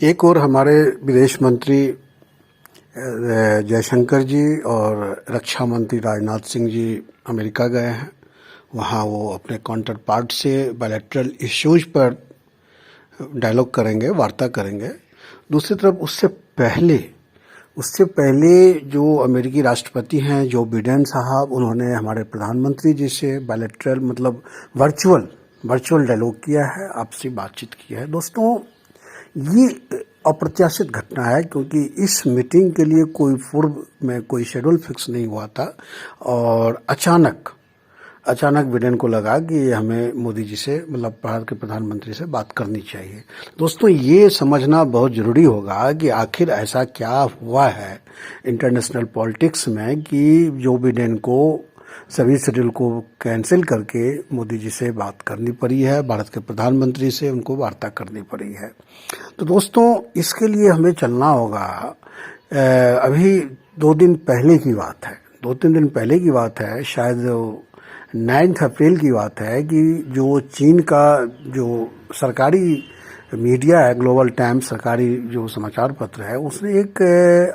एक और हमारे विदेश मंत्री जयशंकर जी और रक्षा मंत्री राजनाथ सिंह जी अमेरिका गए हैं। वहाँ वो अपने काउंटर पार्ट से बायलैटरल इश्यूज पर डायलॉग करेंगे, वार्ता करेंगे। दूसरी तरफ उससे पहले जो अमेरिकी राष्ट्रपति हैं जो बिडेन साहब, उन्होंने हमारे प्रधानमंत्री जी से बायलैटरल मतलब वर्चुअल डायलॉग किया है, आपसी बातचीत की है। दोस्तों, ये अप्रत्याशित घटना है क्योंकि इस मीटिंग के लिए कोई पूर्व में कोई शेड्यूल फिक्स नहीं हुआ था और अचानक बिडेन को लगा कि हमें मोदी जी से मतलब भारत के प्रधानमंत्री से बात करनी चाहिए। दोस्तों, ये समझना बहुत ज़रूरी होगा कि आखिर ऐसा क्या हुआ है इंटरनेशनल पॉलिटिक्स में कि जो बिडेन को सभी शेड्यूल को कैंसिल करके मोदी जी से बात करनी पड़ी है, भारत के प्रधानमंत्री से उनको वार्ता करनी पड़ी है। तो दोस्तों, इसके लिए हमें चलना होगा। अभी 2 दिन पहले की बात है, 2-3 दिन पहले की बात है, शायद 9 अप्रैल की बात है कि जो चीन का जो सरकारी मीडिया है, ग्लोबल टाइम्स सरकारी जो समाचार पत्र है, उसने एक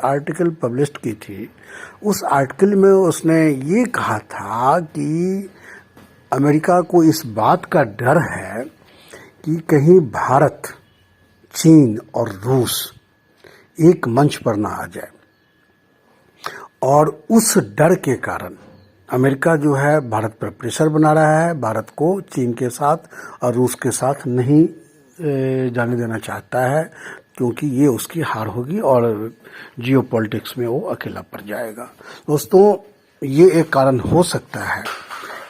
आर्टिकल पब्लिश की थी। उस आर्टिकल में उसने ये कहा था कि अमेरिका को इस बात का डर है कि कहीं भारत, चीन और रूस एक मंच पर ना आ जाए, और उस डर के कारण अमेरिका जो है भारत पर प्रेशर बना रहा है, भारत को चीन के साथ और रूस के साथ नहीं जाने देना चाहता है, क्योंकि ये उसकी हार होगी और जियो पॉलिटिक्स में वो अकेला पड़ जाएगा। दोस्तों, ये एक कारण हो सकता है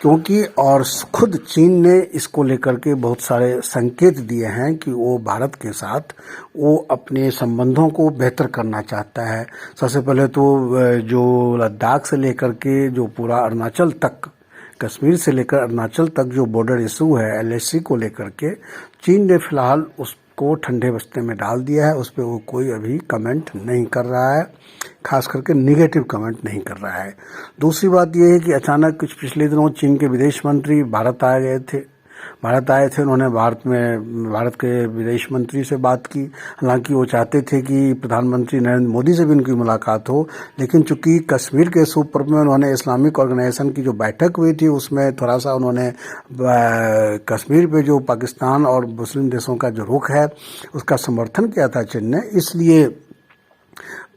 क्योंकि और खुद चीन ने इसको लेकर के बहुत सारे संकेत दिए हैं कि वो भारत के साथ वो अपने संबंधों को बेहतर करना चाहता है। सबसे पहले तो जो लद्दाख से लेकर के जो पूरा अरुणाचल तक, कश्मीर से लेकर अरुणाचल तक जो बॉर्डर इशू है एलएसी को लेकर के, चीन ने फिलहाल उसको ठंडे बस्ते में डाल दिया है। उस पर वो कोई अभी कमेंट नहीं कर रहा है, खास करके निगेटिव कमेंट नहीं कर रहा है। दूसरी बात यह है कि अचानक कुछ पिछले दिनों चीन के विदेश मंत्री भारत आए थे। उन्होंने भारत के विदेश मंत्री से बात की। हालांकि वो चाहते थे कि प्रधानमंत्री नरेंद्र मोदी से भी उनकी मुलाकात हो, लेकिन चूंकि कश्मीर के इशू पर में उन्होंने इस्लामिक ऑर्गेनाइजेशन की जो बैठक हुई थी उसमें थोड़ा सा उन्होंने कश्मीर पे जो पाकिस्तान और मुस्लिम देशों का जो रुख है उसका समर्थन किया था चीन ने, इसलिए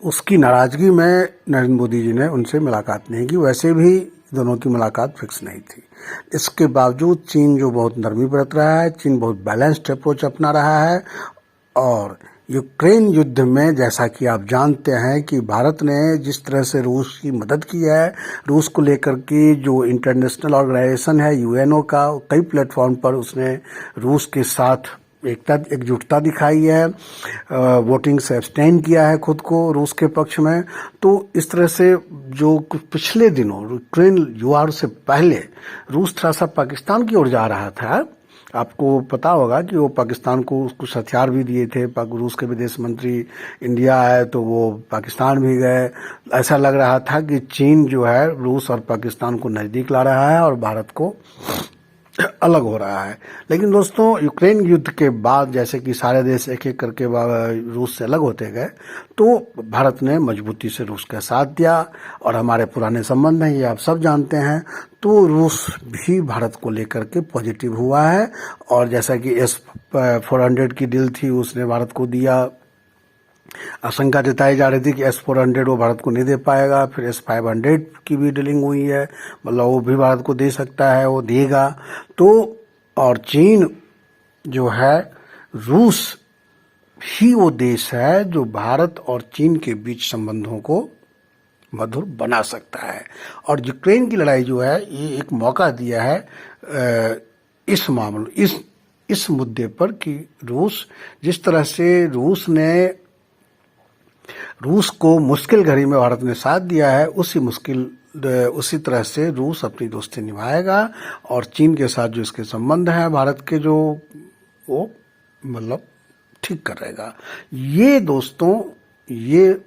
उसकी नाराजगी में नरेंद्र मोदी जी ने उनसे मुलाकात नहीं की। वैसे भी दोनों की मुलाकात फिक्स नहीं थी। इसके बावजूद चीन जो बहुत नरमी बरत रहा है, चीन बहुत बैलेंस्ड अप्रोच अपना रहा है। और यूक्रेन युद्ध में जैसा कि आप जानते हैं कि भारत ने जिस तरह से रूस की मदद की है, रूस को लेकर के जो इंटरनेशनल ऑर्गेनाइजेशन है यूएनओ का, कई प्लेटफॉर्म पर उसने रूस के साथ एकजुटता दिखाई है, वोटिंग से एब्सटेन किया है खुद को रूस के पक्ष में। तो इस तरह से जो पिछले दिनों यूक्रेन युद्ध से पहले रूस थोड़ा सा पाकिस्तान की ओर जा रहा था। आपको पता होगा कि वो पाकिस्तान को कुछ हथियार भी दिए थे। रूस के विदेश मंत्री इंडिया आए तो वो पाकिस्तान भी गए। ऐसा लग रहा था कि चीन जो है रूस और पाकिस्तान को नज़दीक ला रहा है और भारत को अलग हो रहा है। लेकिन दोस्तों, यूक्रेन युद्ध के बाद जैसे कि सारे देश एक एक करके रूस से अलग होते गए, तो भारत ने मजबूती से रूस का साथ दिया और हमारे पुराने संबंध हैं, ये आप सब जानते हैं। तो रूस भी भारत को लेकर के पॉजिटिव हुआ है और जैसा कि S-400 की डील थी उसने भारत को दिया। आशंका जताई जा रही थी कि S-400 वो भारत को नहीं दे पाएगा। फिर S-500 की भी डीलिंग हुई है, मतलब वो भी भारत को दे सकता है, वो देगा। तो और चीन जो है, रूस ही वो देश है जो भारत और चीन के बीच संबंधों को मधुर बना सकता है। और यूक्रेन की लड़ाई जो है ये एक मौका दिया है इस मामले इस मुद्दे पर कि रूस जिस तरह से रूस को मुश्किल घड़ी में भारत ने साथ दिया है, उसी तरह से रूस अपनी दोस्ती निभाएगा और चीन के साथ जो इसके संबंध हैं भारत के जो वो मतलब ठीक करेगा। ये दोस्तों, ये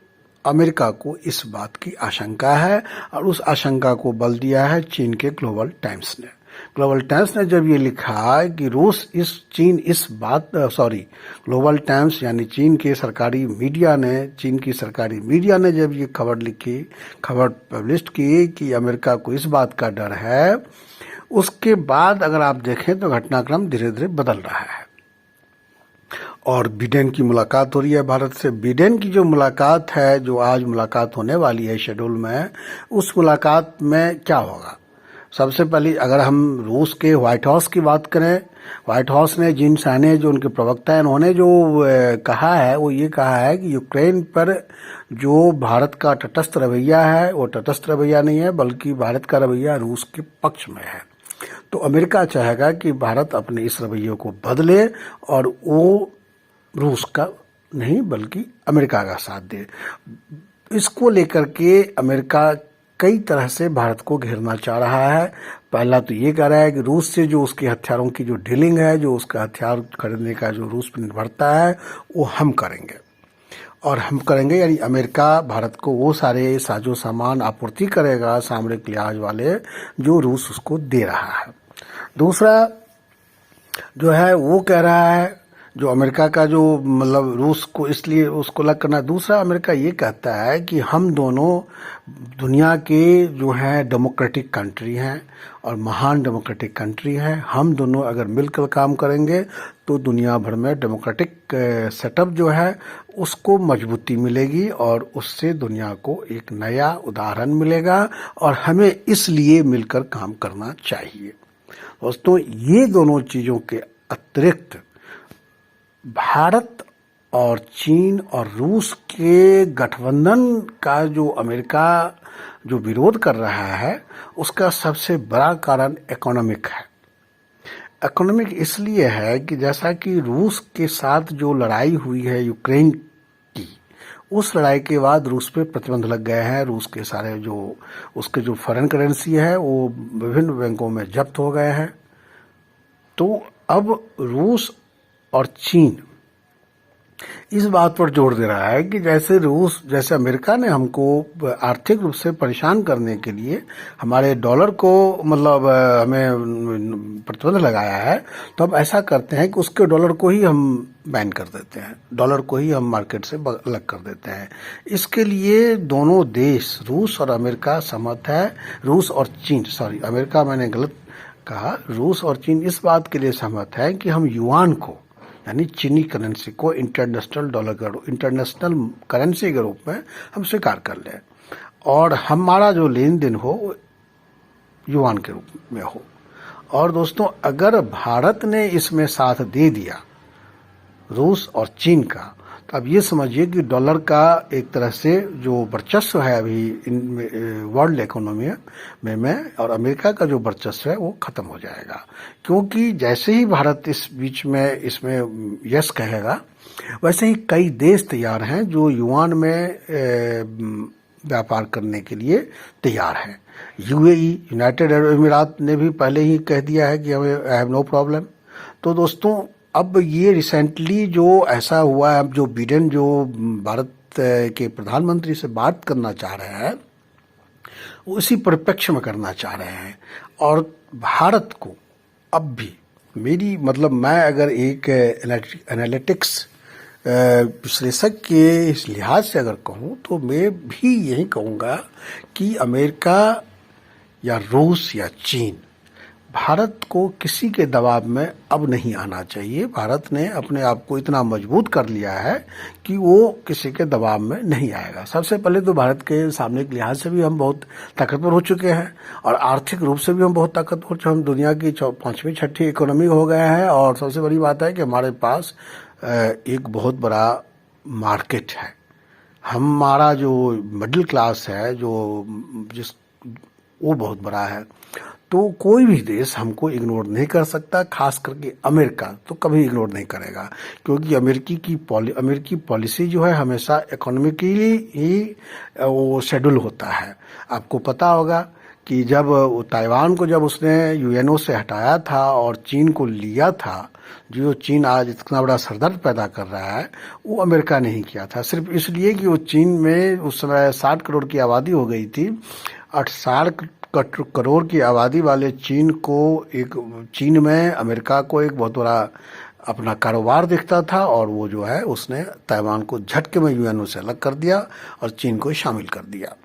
अमेरिका को इस बात की आशंका है और उस आशंका को बल दिया है चीन के ग्लोबल टाइम्स ने। ग्लोबल टाइम्स ने जब ये लिखा कि रूस इस चीन इस बात सॉरी ग्लोबल टाइम्स यानी चीन के सरकारी मीडिया ने चीन की सरकारी मीडिया ने जब ये खबर पब्लिश की कि अमेरिका को इस बात का डर है, उसके बाद अगर आप देखें तो घटनाक्रम धीरे धीरे बदल रहा है और बिडेन की मुलाकात हो रही है भारत से। बिडेन की जो मुलाकात है, जो आज मुलाकात होने वाली है शेड्यूल में, उस मुलाकात में क्या होगा? सबसे पहले अगर हम रूस के व्हाइट हाउस की बात करें, व्हाइट हाउस ने जिन साने जो उनके प्रवक्ता हैं उन्होंने जो कहा है वो ये कहा है कि यूक्रेन पर जो भारत का तटस्थ रवैया है वो तटस्थ रवैया नहीं है, बल्कि भारत का रवैया रूस के पक्ष में है। तो अमेरिका चाहेगा कि भारत अपने इस रवैये को बदले और वो रूस का नहीं बल्कि अमेरिका का साथ दे। इसको लेकर के अमेरिका कई तरह से भारत को घेरना चाह रहा है। पहला तो ये कह रहा है कि रूस से जो उसके हथियारों की जो डीलिंग है, जो उसका हथियार खरीदने का जो रूस पर निर्भरता है, वो हम करेंगे। और हम करेंगे यानी अमेरिका भारत को वो सारे साजो सामान आपूर्ति करेगा सामरिक लिहाज वाले जो रूस उसको दे रहा है। दूसरा जो है वो कह रहा है, जो अमेरिका का जो मतलब रूस को इसलिए उसको अलग करना। दूसरा अमेरिका ये कहता है कि हम दोनों दुनिया के जो है डेमोक्रेटिक कंट्री हैं और महान डेमोक्रेटिक कंट्री हैं। हम दोनों अगर मिलकर काम करेंगे तो दुनिया भर में डेमोक्रेटिक सेटअप जो है उसको मजबूती मिलेगी और उससे दुनिया को एक नया उदाहरण मिलेगा और हमें इसलिए मिलकर काम करना चाहिए। दोस्तों, ये दोनों चीज़ों के अतिरिक्त भारत और चीन और रूस के गठबंधन का जो अमेरिका जो विरोध कर रहा है उसका सबसे बड़ा कारण इकोनॉमिक है। इकोनॉमिक इसलिए है कि जैसा कि रूस के साथ जो लड़ाई हुई है यूक्रेन की, उस लड़ाई के बाद रूस पे प्रतिबंध लग गए हैं। रूस के सारे जो उसके जो फॉरेन करेंसी है वो विभिन्न बैंकों में जब्त हो गए हैं। तो अब रूस और चीन इस बात पर जोर दे रहा है कि जैसे अमेरिका ने हमको आर्थिक रूप से परेशान करने के लिए हमारे डॉलर को मतलब हमें प्रतिबंध लगाया है, तो अब ऐसा करते हैं कि उसके डॉलर को ही हम बैन कर देते हैं, डॉलर को ही हम मार्केट से अलग कर देते हैं। इसके लिए दोनों देश रूस और अमेरिका सहमत है। रूस और चीन, सॉरी अमेरिका मैंने गलत कहा, रूस और चीन इस बात के लिए सहमत है कि हम युआन को यानी चीनी करेंसी को इंटरनेशनल करेंसी के रूप में हम स्वीकार कर लें और हमारा जो लेन देन हो युआन के रूप में हो। और दोस्तों, अगर भारत ने इसमें साथ दे दिया रूस और चीन का, तो अब ये समझिए कि डॉलर का एक तरह से जो वर्चस्व है अभी वर्ल्ड इकोनॉमी में और अमेरिका का जो वर्चस्व है वो खत्म हो जाएगा। क्योंकि जैसे ही भारत इस बीच में इसमें यस कहेगा, वैसे ही कई देश तैयार हैं जो युआन में व्यापार करने के लिए तैयार हैं। यूएई, यूनाइटेड अरब अमीरात ने भी पहले ही कह दिया है कि हमें आई हैव नो प्रॉब्लम। तो दोस्तों, अब ये रिसेंटली जो ऐसा हुआ है, अब जो बिडेन जो भारत के प्रधानमंत्री से बात करना चाह रहे हैं वो इसी परिप्रेक्ष्य में करना चाह रहे हैं। और भारत को अब भी मैं अगर एक एनालिटिक्स विश्लेषक के इस लिहाज से अगर कहूँ तो मैं भी यही कहूँगा कि अमेरिका या रूस या चीन भारत को किसी के दबाव में अब नहीं आना चाहिए। भारत ने अपने आप को इतना मजबूत कर लिया है कि वो किसी के दबाव में नहीं आएगा। सबसे पहले तो भारत के सामने के लिहाज से भी हम बहुत ताकतवर हो चुके हैं और आर्थिक रूप से भी हम बहुत ताकतवर, हम दुनिया की 5वीं 6ठी इकोनॉमी हो गए हैं। और सबसे बड़ी बात है कि हमारे पास एक बहुत बड़ा मार्केट है। हमारा जो मिडिल क्लास है वो बहुत बड़ा है। तो कोई भी देश हमको इग्नोर नहीं कर सकता, खास करके अमेरिका तो कभी इग्नोर नहीं करेगा, क्योंकि अमेरिकी पॉलिसी जो है हमेशा इकोनॉमिकली ही वो शेड्यूल होता है। आपको पता होगा कि जब ताइवान को जब उसने यूएनओ से हटाया था और चीन को लिया था, जो चीन आज इतना बड़ा सरदर्द पैदा कर रहा है, वो अमेरिका ने ही किया था। सिर्फ इसलिए कि वो चीन में उस समय 60 करोड़ की आबादी हो गई थी। 60 करोड़ की आबादी वाले चीन में अमेरिका को एक बहुत बड़ा अपना कारोबार दिखता था, और वो जो है उसने ताइवान को झटके में यूएनओ से अलग कर दिया और चीन को शामिल कर दिया।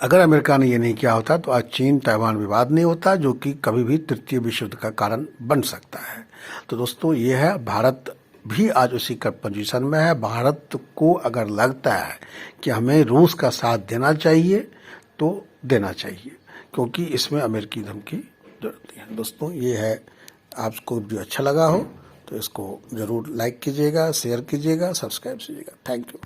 अगर अमेरिका ने ये नहीं किया होता तो आज चीन ताइवान विवाद नहीं होता, जो कि कभी भी तृतीय विश्व युद्ध का कारण बन सकता है। तो दोस्तों ये है, भारत भी आज उसी पोजीशन में है। भारत को अगर लगता है कि हमें रूस का साथ देना चाहिए तो देना चाहिए, क्योंकि इसमें अमेरिकी धमकी जरूरत नहीं है। दोस्तों ये है, आपको वीडियो अच्छा लगा हो तो इसको ज़रूर लाइक कीजिएगा, शेयर कीजिएगा, सब्सक्राइब कीजिएगा। Thank you.